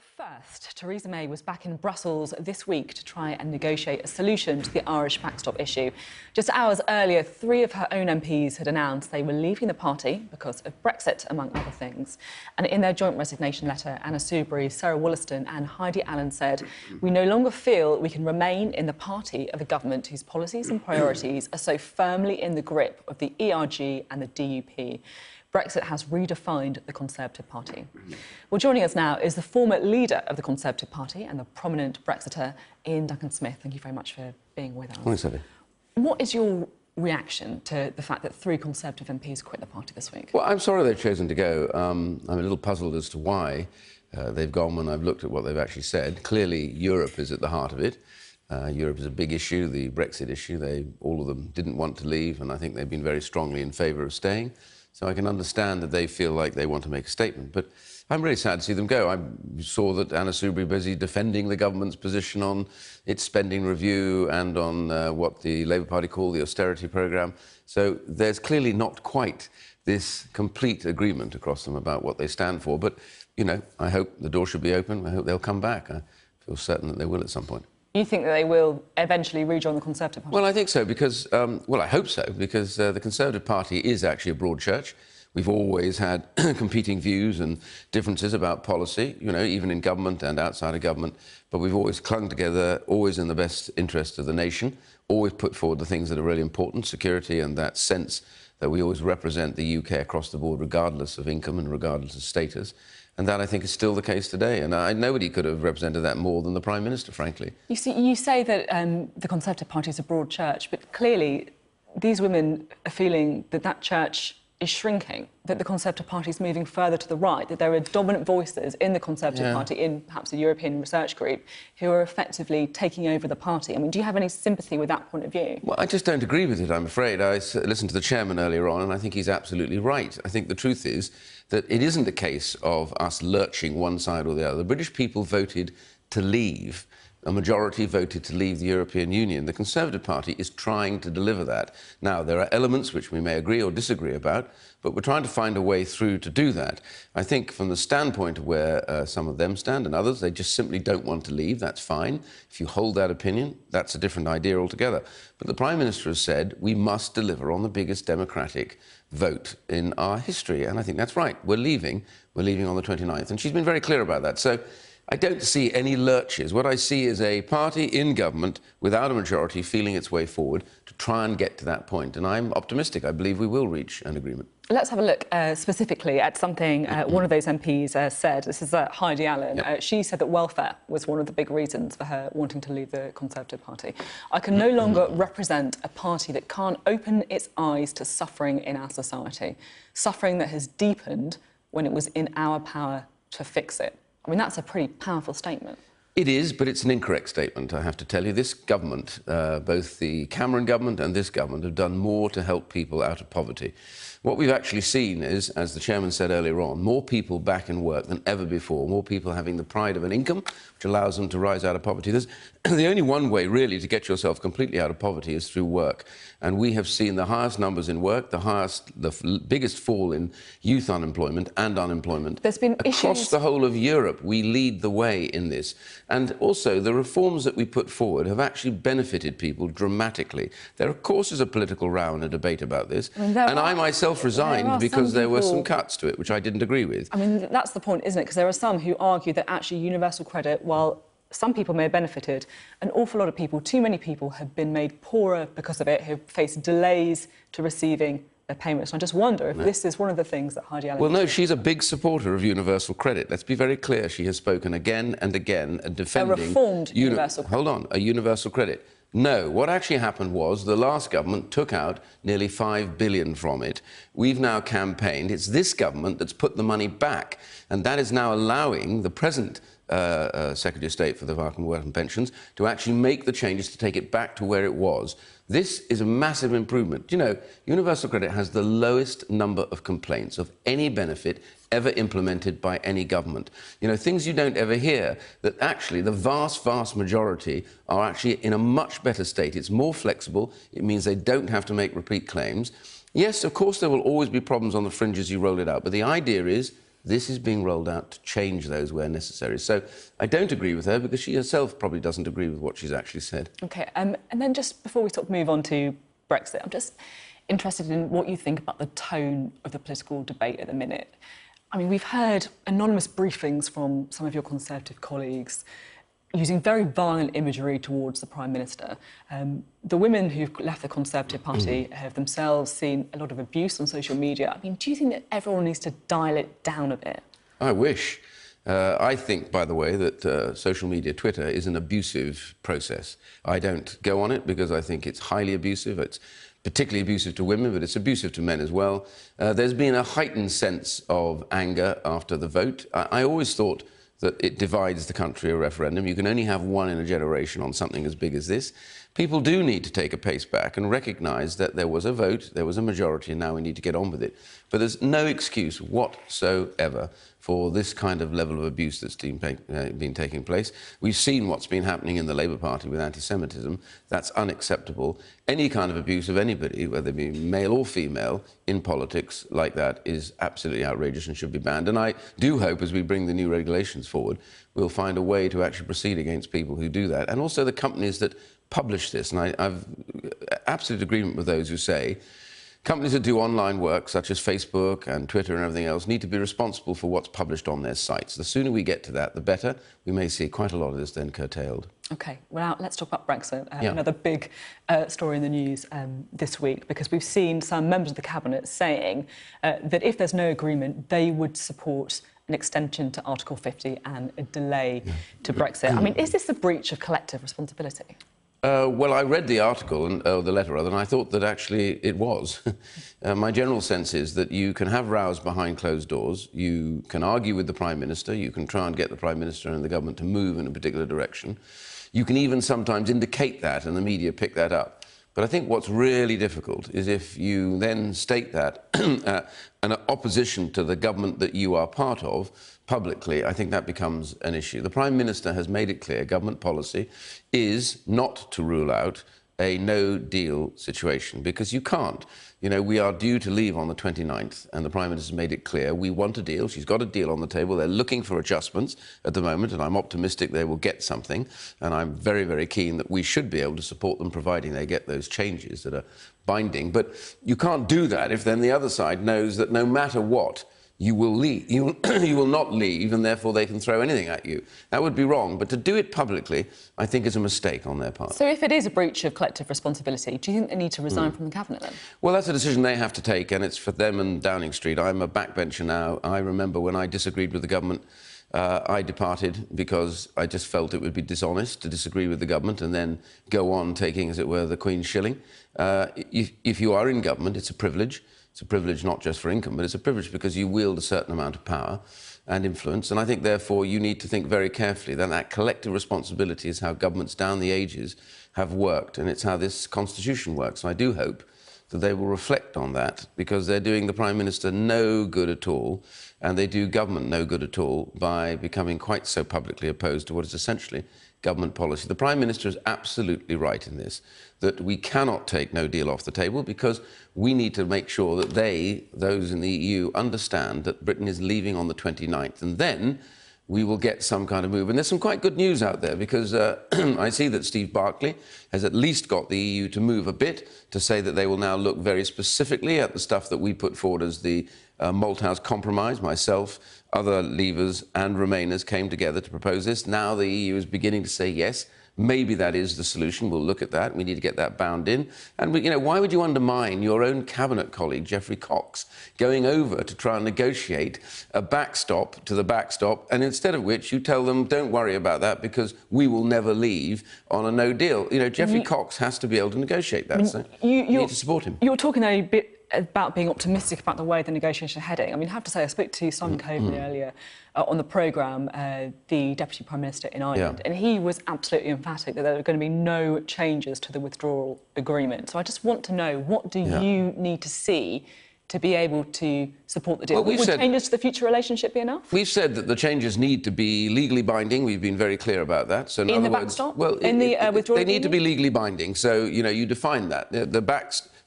First, Theresa May was back in Brussels this week to try and negotiate a solution to the Irish backstop issue. Just hours earlier, 3 of her own MPs had announced they were leaving the party because of Brexit, among other things. And in their joint resignation letter, Anna Soubry, Sarah Wollaston and Heidi Allen said, "We no longer feel we can remain in the party of a government whose policies and priorities are so firmly in the grip of the ERG and the DUP. Brexit has redefined the Conservative Party." Well, joining us now is the former leader of the Conservative Party and the prominent Brexiter, Iain Duncan Smith. Thank you very much for being with us. Thanks, Abby. What is your reaction to the fact that 3 Conservative MPs quit the party this week? Well, I'm sorry they've chosen to go. I'm a little puzzled as to why they've gone when I've looked at what they've actually said. Clearly, Europe is at the heart of it. Europe is a big issue, the Brexit issue. All of them didn't want to leave, and I think they've been very strongly in favour of staying. So I can understand that they feel like they want to make a statement. But I'm really sad to see them go. I saw that Anna Soubry busy defending the government's position on its spending review and on what the Labour Party call the austerity programme. So there's clearly not quite this complete agreement across them about what they stand for. But, you know, I hope the door should be open. I hope they'll come back. I feel certain that they will at some point. You think that they will eventually rejoin the Conservative Party? Well, I think so, because, well, I hope so, because the Conservative Party is actually a broad church. We've always had competing views and differences about policy, you know, even in government and outside of government, but we've always clung together, always in the best interest of the nation, always put forward the things that are really important, security and that sense that we always represent the UK across the board, regardless of income and regardless of status. And that, I think, is still the case today. And nobody could have represented that more than the Prime Minister, frankly. You say that the Conservative Party is a broad church, but clearly these women are feeling that that church is shrinking, that the Conservative Party is moving further to the right, that there are dominant voices in the Conservative Party, in perhaps a European research group, who are effectively taking over the party. I mean, do you have any sympathy with that point of view? Well, I just don't agree with it, I'm afraid. I listened to the chairman earlier on, and I think he's absolutely right. I think the truth is that it isn't a case of us lurching one side or the other. The British people voted to leave. A majority voted to leave the European Union. The Conservative Party is trying to deliver that. Now, there are elements which we may agree or disagree about, but we're trying to find a way through to do that. I think from the standpoint of where some of them stand and others, they just simply don't want to leave. That's fine. If you hold that opinion, that's a different idea altogether. But the Prime Minister has said we must deliver on the biggest democratic vote in our history. And I think that's right. We're leaving. We're leaving on the 29th. And she's been very clear about that. So I don't see any lurches. What I see is a party in government without a majority feeling its way forward to try and get to that point. And I'm optimistic. I believe we will reach an agreement. Let's have a look specifically at something one of those MPs said. This is Heidi Allen. Yep. She said that welfare was one of the big reasons for her wanting to leave the Conservative Party. "I can no longer represent a party that can't open its eyes to suffering in our society, suffering that has deepened when it was in our power to fix it." I mean, that's a pretty powerful statement. It is, but it's an incorrect statement, I have to tell you. This government, both the Cameron government and this government, have done more to help people out of poverty. What we've actually seen is, as the chairman said earlier on, more people back in work than ever before, more people having the pride of an income, which allows them to rise out of poverty. There's the only one way, really, to get yourself completely out of poverty is through work. And we have seen the highest numbers in work, the biggest fall in youth unemployment and unemployment. There's been Across the whole of Europe, we lead the way in this. And also, the reforms that we put forward have actually benefited people dramatically. There, of course, is a political row and a debate about this. I myself resigned because there were some cuts to it, which I didn't agree with. I mean, that's the point, isn't it? Because there are some who argue that actually universal credit, while some people may have benefited, an awful lot of people, too many people, have been made poorer because of it, who face delays to receiving their payments. And I just wonder if this is one of the things that Heidi Allen... Well, no, she's a big supporter of universal credit. Let's be very clear. She has spoken again and again defending... A reformed universal credit. Hold on, a universal credit. No, what actually happened was the last government took out nearly $5 billion from it. We've now campaigned. It's this government that's put the money back, and that is now allowing the present Secretary of State for the Work and Pensions to actually make the changes to take it back to where it was. This is a massive improvement. You know, universal credit has the lowest number of complaints of any benefit ever implemented by any government. You know, things you don't ever hear, that actually the vast, vast majority are actually in a much better state. It's more flexible. It means they don't have to make repeat claims. Yes, of course, there will always be problems on the fringes you roll it out, but the idea is This is being rolled out to change those where necessary. So I don't agree with her because she herself probably doesn't agree with what she's actually said. OK, and then just before we sort of move on to Brexit, I'm just interested in what you think about the tone of the political debate at the minute. I mean, we've heard anonymous briefings from some of your Conservative colleagues using very violent imagery towards the Prime Minister. The women who've left the Conservative Party have themselves seen a lot of abuse on social media. I mean, do you think that everyone needs to dial it down a bit? I wish. I think, by the way, that social media, Twitter, is an abusive process. I don't go on it because I think it's highly abusive. It's particularly abusive to women, but it's abusive to men as well. There's been a heightened sense of anger after the vote. I always thought that it divides the country, a referendum. You can only have one in a generation on something as big as this. People do need to take a pace back and recognise that there was a vote, there was a majority, and now we need to get on with it. But there's no excuse whatsoever for this kind of level of abuse that's been taking place. We've seen what's been happening in the Labour Party with anti-Semitism. That's unacceptable. Any kind of abuse of anybody, whether it be male or female, in politics like that is absolutely outrageous and should be banned. And I do hope, as we bring the new regulations forward, we'll find a way to actually proceed against people who do that. And also the companies that publish this. And I've absolute agreement with those who say companies that do online work, such as Facebook and Twitter and everything else, need to be responsible for what's published on their sites. The sooner we get to that, the better. We may see quite a lot of this then curtailed. OK, well, now let's talk about Brexit, another big story in the news this week, because we've seen some members of the Cabinet saying that if there's no agreement, they would support an extension to Article 50 and a delay to Brexit. I mean, is this a breach of collective responsibility? Well, I read the article, the letter rather, and I thought that actually it was. My general sense is that you can have rows behind closed doors, you can argue with the Prime Minister, you can try and get the Prime Minister and the government to move in a particular direction. You can even sometimes indicate that, and the media pick that up. But I think what's really difficult is if you then state that an opposition to the government that you are part of publicly, I think that becomes an issue. The Prime Minister has made it clear government policy is not to rule out a no-deal situation, because you can't. You know, we are due to leave on the 29th, and the Prime Minister's made it clear we want a deal. She's got a deal on the table. They're looking for adjustments at the moment, and I'm optimistic they will get something. And I'm very, very keen that we should be able to support them, providing they get those changes that are binding. But you can't do that if then the other side knows that no matter what, you will leave. You will not leave, and therefore they can throw anything at you. That would be wrong. But to do it publicly, I think, is a mistake on their part. So if it is a breach of collective responsibility, do you think they need to resign from the Cabinet then? Well, that's a decision they have to take, and it's for them and Downing Street. I'm a backbencher now. I remember when I disagreed with the government, I departed because I just felt it would be dishonest to disagree with the government and then go on taking, as it were, the Queen's shilling. If you are in government, it's a privilege. It's a privilege not just for income, but it's a privilege because you wield a certain amount of power and influence. And I think, therefore, you need to think very carefully that that collective responsibility is how governments down the ages have worked, and it's how this constitution works. And I do hope that they will reflect on that, because they're doing the Prime Minister no good at all, and they do government no good at all by becoming quite so publicly opposed to what is essentially government policy. The Prime Minister is absolutely right in this, that we cannot take no deal off the table, because we need to make sure that those in the EU, understand that Britain is leaving on the 29th, and then we will get some kind of move. And there's some quite good news out there, because I see that Steve Barclay has at least got the EU to move a bit, to say that they will now look very specifically at the stuff that we put forward as the Malthouse Compromise. Myself, other Leavers and Remainers came together to propose this. Now the EU is beginning to say yes. Maybe that is the solution. We'll look at that. We need to get that bound in. And, why would you undermine your own cabinet colleague, Geoffrey Cox, going over to try and negotiate a backstop to the backstop, and instead of which you tell them, don't worry about that because we will never leave on a no deal. Geoffrey Cox has to be able to negotiate that. So you need to support him. You were talking a bit about being optimistic about the way the negotiations are heading. I mean, I have to say, I spoke to Simon Coveney earlier on the programme, the Deputy Prime Minister in Ireland, and he was absolutely emphatic that there are going to be no changes to the withdrawal agreement. So I just want to know, what do you need to see to be able to support the deal? Well, would changes to the future relationship be enough? We've said that the changes need to be legally binding. We've been very clear about that. So in the backstop? Well, in the withdrawal, they need to be legally binding. So, you define that.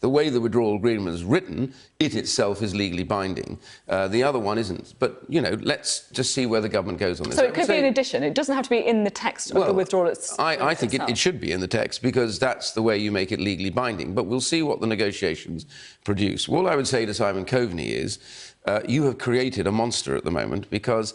The the way the withdrawal agreement is written, it itself is legally binding. The other one isn't. But, you know, let's just see where the government goes on this. So it could be an addition. It doesn't have to be in the text of the withdrawal itself. I think it should be in the text, because that's the way you make it legally binding. But we'll see what the negotiations produce. All I would say to Simon Coveney is you have created a monster at the moment, because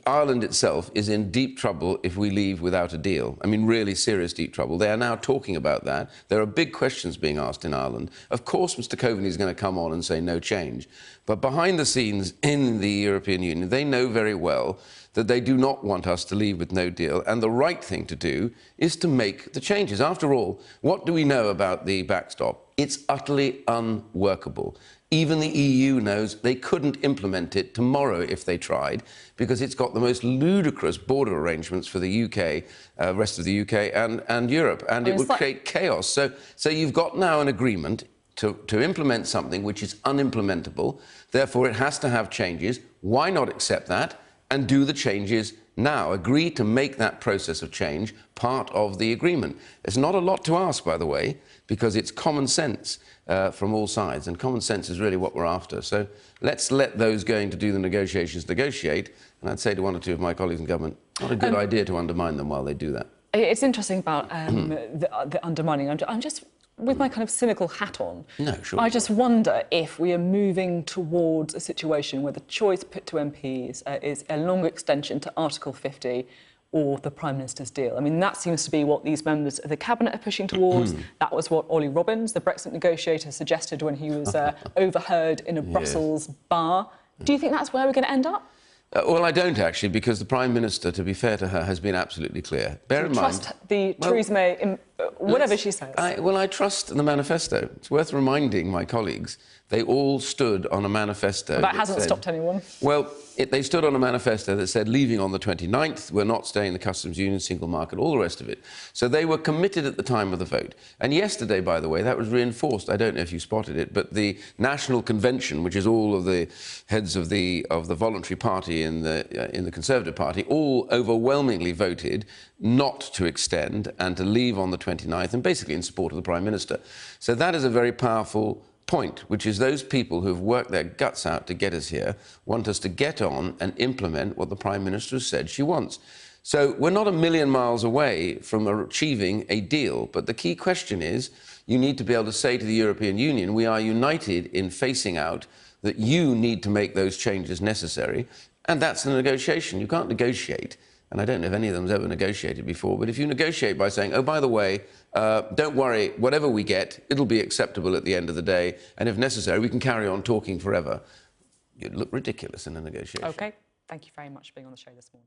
Ireland itself is in deep trouble if we leave without a deal. I mean, really serious deep trouble. They are now talking about that. There are big questions being asked in Ireland. Of course, Mr Coveney is going to come on and say no change. But behind the scenes in the European Union, they know very well that they do not want us to leave with no deal. And the right thing to do is to make the changes. After all, what do we know about the backstop? It's utterly unworkable. Even the EU knows they couldn't implement it tomorrow if they tried, because it's got the most ludicrous border arrangements for the UK, rest of the UK and Europe, and it would create chaos. So you've got now an agreement to implement something which is unimplementable. Therefore, it has to have changes. Why not accept that and do the changes now? Agree to make that process of change part of the agreement. It's not a lot to ask, by the way, because it's common sense from all sides, and common sense is really what we're after. So let's let those going to do the negotiations negotiate, and I'd say to one or two of my colleagues in government, not a good idea to undermine them while they do that. It's interesting about the undermining. I'm just, with my kind of cynical hat on, I just wonder if we are moving towards a situation where the choice put to MPs is a longer extension to Article 50 or the Prime Minister's deal. I mean, that seems to be what these members of the Cabinet are pushing towards. That was what Ollie Robbins, the Brexit negotiator, suggested when he was overheard in a Brussels bar. Do you think that's where we're going to end up? Well, I don't, actually, because the Prime Minister, to be fair to her, has been absolutely clear. Bear in mind... trust Theresa May in whatever she says? I trust the manifesto. It's worth reminding my colleagues, they all stood on a manifesto... That hasn't stopped anyone. Well, they stood on a manifesto that said, leaving on the 29th, we're not staying in the customs union, single market, all the rest of it. So they were committed at the time of the vote. And yesterday, by the way, that was reinforced. I don't know if you spotted it, but the National Convention, which is all of the heads of the voluntary party in the Conservative Party, all overwhelmingly voted not to extend and to leave on the 29th, and basically in support of the Prime Minister. So that is a very powerful point, which is those people who have worked their guts out to get us here want us to get on and implement what the Prime Minister has said she wants. So we're not a million miles away from achieving a deal, but the key question is you need to be able to say to the European Union, we are united in facing out that you need to make those changes necessary, and that's the negotiation. You can't negotiate, and I don't know if any of them's ever negotiated before, but if you negotiate by saying, oh, by the way, don't worry, whatever we get, it'll be acceptable at the end of the day, and if necessary, we can carry on talking forever, you'd look ridiculous in a negotiation. OK. Thank you very much for being on the show this morning.